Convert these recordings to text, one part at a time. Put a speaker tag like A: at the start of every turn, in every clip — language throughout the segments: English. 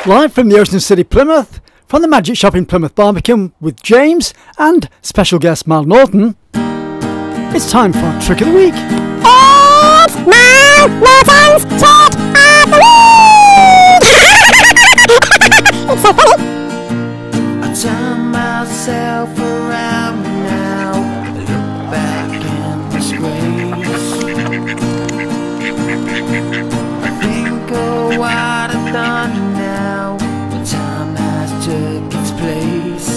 A: Live from the Ocean City, Plymouth, from the Magic Shop in Plymouth Barbican with James and special guest Mal Norton, it's time for our Trick of the Week.
B: It's Mal Norton's Trick of the Week! It's so funny!
C: I turn myself around now, look back in disgrace. I think of what I've done now, the time has took its place.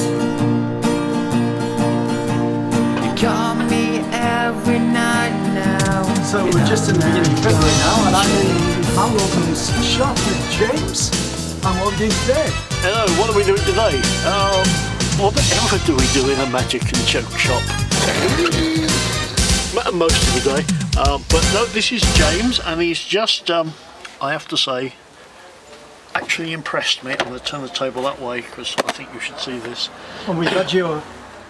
C: You call me every night now.
A: So we're just in the beginning of February now, and I'm in Mal Norton's shop with James. And what are we doing today?
D: Hello, what are we doing today? Whatever do we do in a magic and joke shop? Most of the day. But no, this is James, and he's just, I have to say, actually impressed me. I'm going to turn the table that way because I think you should see this.
A: And we've had your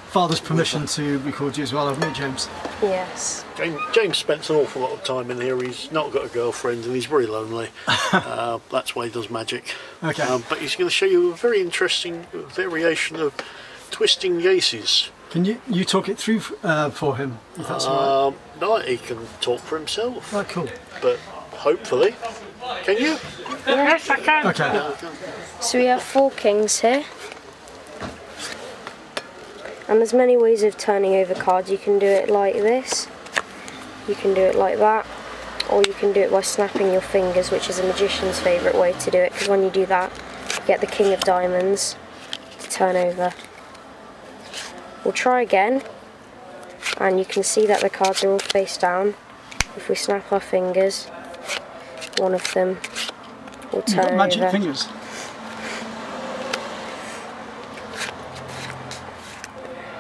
A: father's permission to record you as well, haven't we, James?
B: Yes.
D: James spends an awful lot of time in here. He's not got a girlfriend and he's very lonely. That's why he does magic.
A: Okay.
D: But he's going to show you a very interesting variation of twisting the aces.
A: Can you talk it through for him, if that's all right?
D: No, he can talk for himself.
A: Right, cool.
D: But hopefully, can you?
B: Yes, I can.
A: Okay.
B: So we have 4 kings here. And there's many ways of turning over cards. You can do it like this, you can do it like that, or you can do it by snapping your fingers, which is a magician's favourite way to do it, because when you do that, you get the king of diamonds to turn over. We'll try again, and you can see that the cards are all face down. If we snap our fingers, one of them will turn over.
A: You've got magic fingers.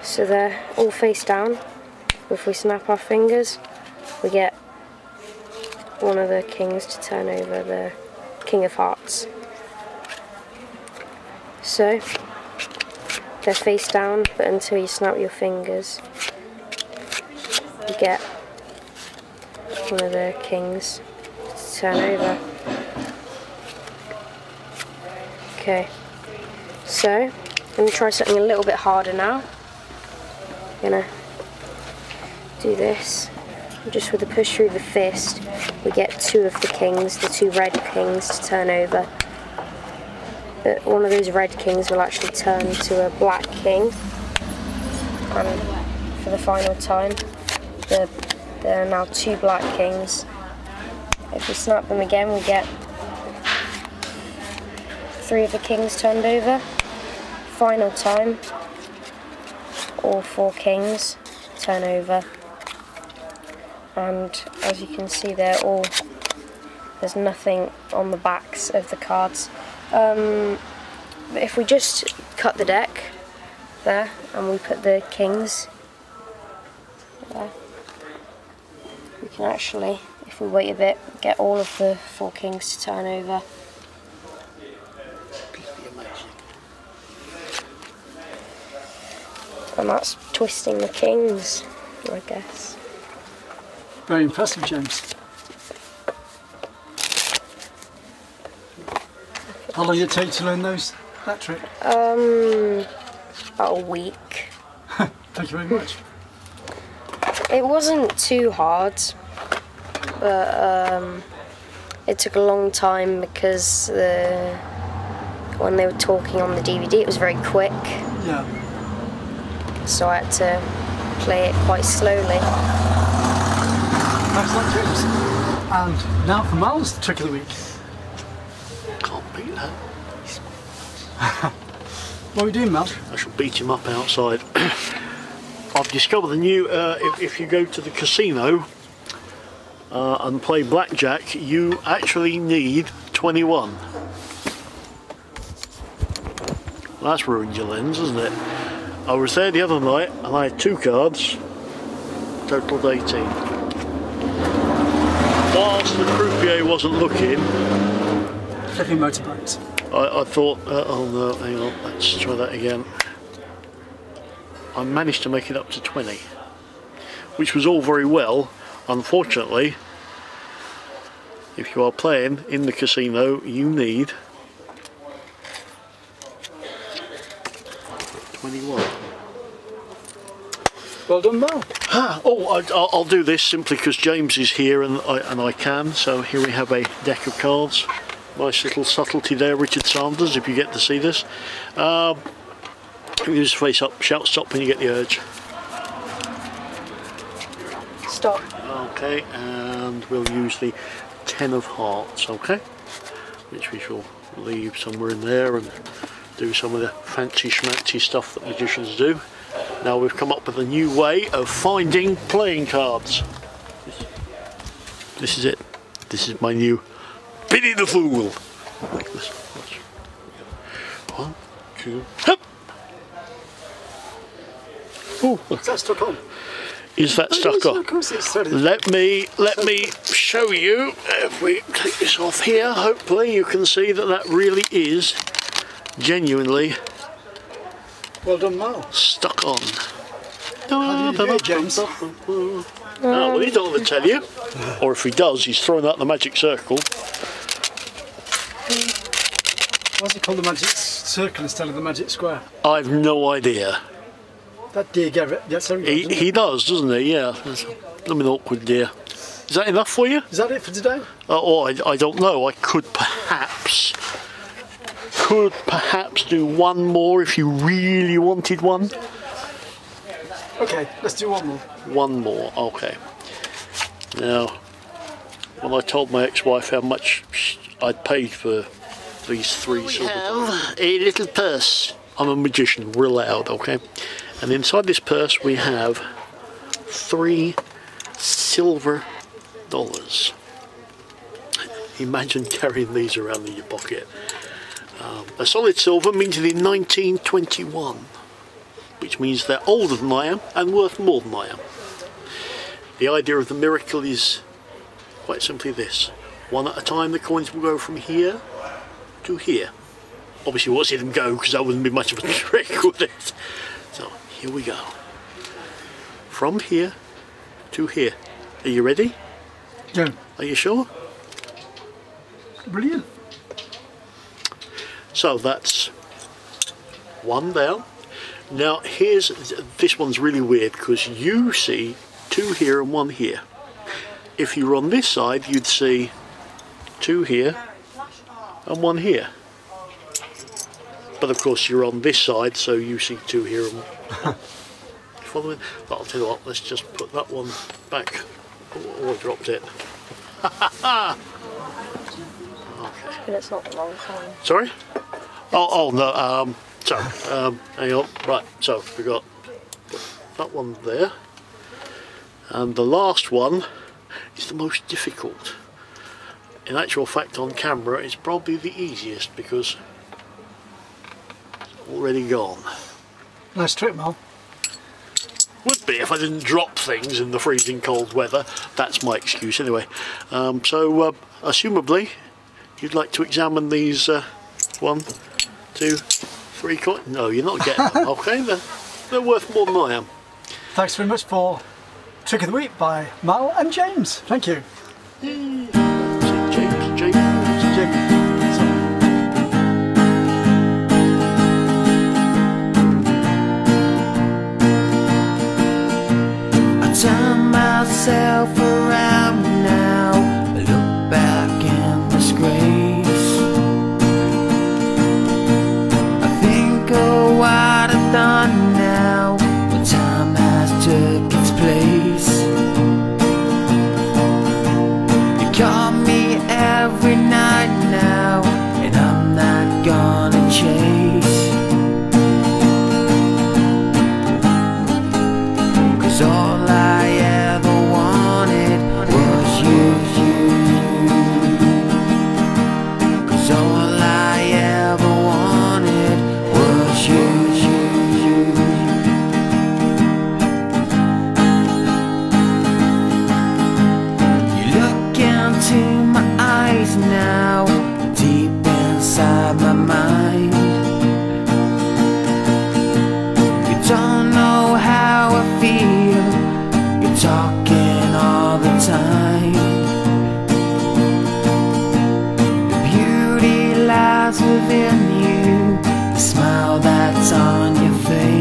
B: So they're all face down. If we snap our fingers, we get one of the kings to turn over, the king of hearts. So they're face down, but until you snap your fingers, you get one of the kings to turn over. Okay, so I'm going to try something a little bit harder now. Gonna do this just with a push through the fist. We get 2 of the kings, the 2 red kings, to turn over, but one of those red kings will actually turn to a black king, and for the final time there are now 2 black kings. If we snap them again, we get 3 of the kings turned over. Final time, all 4 kings turn over, and as you can see there's nothing on the backs of the cards. If we just cut the deck there and we put the kings there, we can actually, if we wait a bit, get all of the 4 kings to turn over. And that's twisting the kings, I guess.
A: Very impressive, James. How long did it take to learn that trick?
B: About a week.
A: Thank you very much.
B: It wasn't too hard, but it took a long time because when they were talking on the DVD, it was very quick.
A: Yeah.
B: So I had to play it quite slowly.
A: Thanks a lot, James. And now for Mal's Trick of the Week.
D: Can't beat that.
A: What are we doing, Mal?
D: I shall beat him up outside. I've discovered the new, if you go to the casino and play blackjack, you actually need 21. Well, that's ruined your lens, isn't it? I was there the other night and I had 2 cards, totaled 18. Whilst the croupier wasn't looking,
A: Flipping motorbikes.
D: I thought, oh no, hang on, let's try that again. I managed to make it up to 20, which was all very well. Unfortunately, if you are playing in the casino, you need 21.
A: Well done, Mal.
D: I'll do this simply because James is here and I can. So here we have a deck of cards. Nice little subtlety there, Richard Sanders, if you get to see this. You just face up, shout stop when you get the urge.
B: Stop.
D: Okay, and we'll use the 10 of hearts, okay? Which we shall leave somewhere in there and do some of the fancy schmancy stuff that magicians do. Now we've come up with a new way of finding playing cards. This is it. This is my new Billy the Fool. Like this. Watch. 1, 2, hop! Oh,
A: Is that stuck on?
D: is that stuck on?
A: Of course it's threaded.
D: Let me show you. If we take this off here, hopefully you can see that that really is genuinely
A: Well done, Mal.
D: stuck on.
A: How do you do it, James?
D: Oh, well, he don't want to tell you. Or if he does, he's throwing out the magic circle.
A: What's it called, the magic circle instead of the magic square?
D: I've no idea.
A: That deer gets everything.
D: He does, doesn't he? Yeah. It's a blooming awkward deer. Is that enough for you?
A: Is that it for today?
D: I don't know. I could perhaps do one more if you really wanted one.
A: Okay, let's do one more.
D: One more, okay. Now, when I told my ex-wife how much I'd paid for these 3 silver, we have a little purse. I'm a magician, we're allowed, okay? And inside this purse we have 3 silver dollars. Imagine carrying these around in your pocket. A solid silver minted in 1921. Which means they're older than I am and worth more than I am. The idea of the miracle is quite simply this. One at a time the coins will go from here to here. Obviously we'll see them go because that wouldn't be much of a trick, would it? So here we go. From here to here. Are you ready?
A: Yeah.
D: Are you sure?
A: Brilliant.
D: So that's 1 down. Now this one's really weird because you see 2 here and 1 here. If you were on this side you'd see 2 here and 1 here. But of course you're on this side so you see 2 here and 1. Following? But I'll tell you what, let's just put that one back. Oh, I dropped it. Okay.
B: But it's not the wrong coin.
D: Sorry? Oh no, so, hang on, right, so we've got that one there, and the last one is the most difficult. In actual fact, on camera, it's probably the easiest because it's already gone.
A: Nice trick, Mal.
D: Would be if I didn't drop things in the freezing cold weather. That's my excuse anyway. Assumably, you'd like to examine these 1, 2, 3 coins. No, you're not getting them. Okay, they're worth more than I am.
A: Thanks very much for Trick of the Week by Mal and James. Thank you.
D: James.
C: I turn myself around now, I look back in disgrace. I think of what I've done now, when time has took its place. You call me every night now, and I'm not gonna chase. 'Cause all I ever wanted was you. 'Cause all I ever wanted was you. You look into my eyes now, deep inside my mind. You don't know how I feel, you're talking all the time. The beauty lies within you, the smile that's on your face.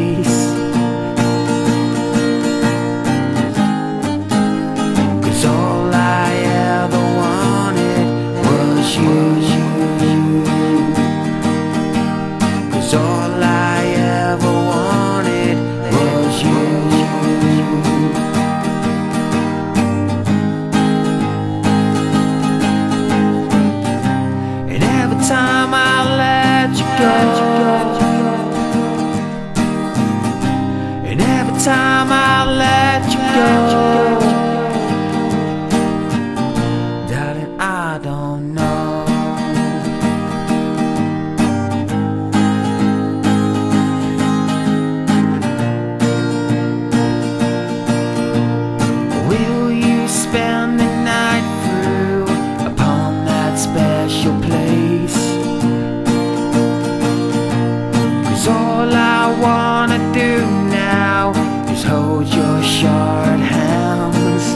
C: just hold your short hands.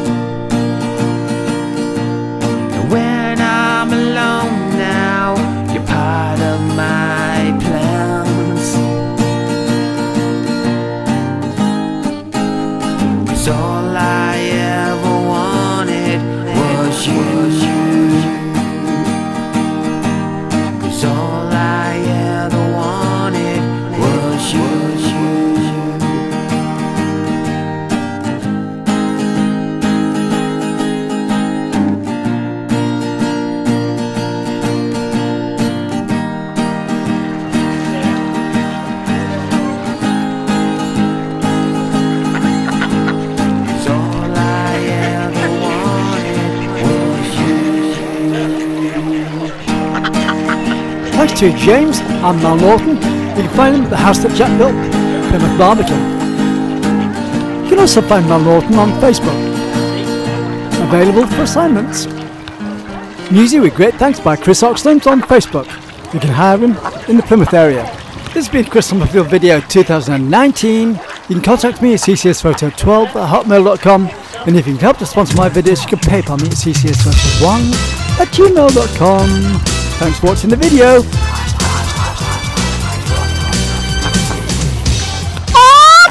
C: And when I'm alone now, you're part of my plans. 'Cause all I ever wanted was you. 'Cause all I ever wanted was you.
A: Thanks to James and Mal Norton. You can find them at the house that Jack built, Plymouth Barbican. You can also find Mal Norton on Facebook. Available for assignments. Music with great thanks by Kris Oxland on Facebook. You can hire him in the Plymouth area. This has been Kris on my Field Video 2019. You can contact me at ccsPhoto12@hotmail.com, and if you can help to sponsor my videos, you can PayPal me at ccsPhoto1@gmail.com. Thanks for watching the video. Oh,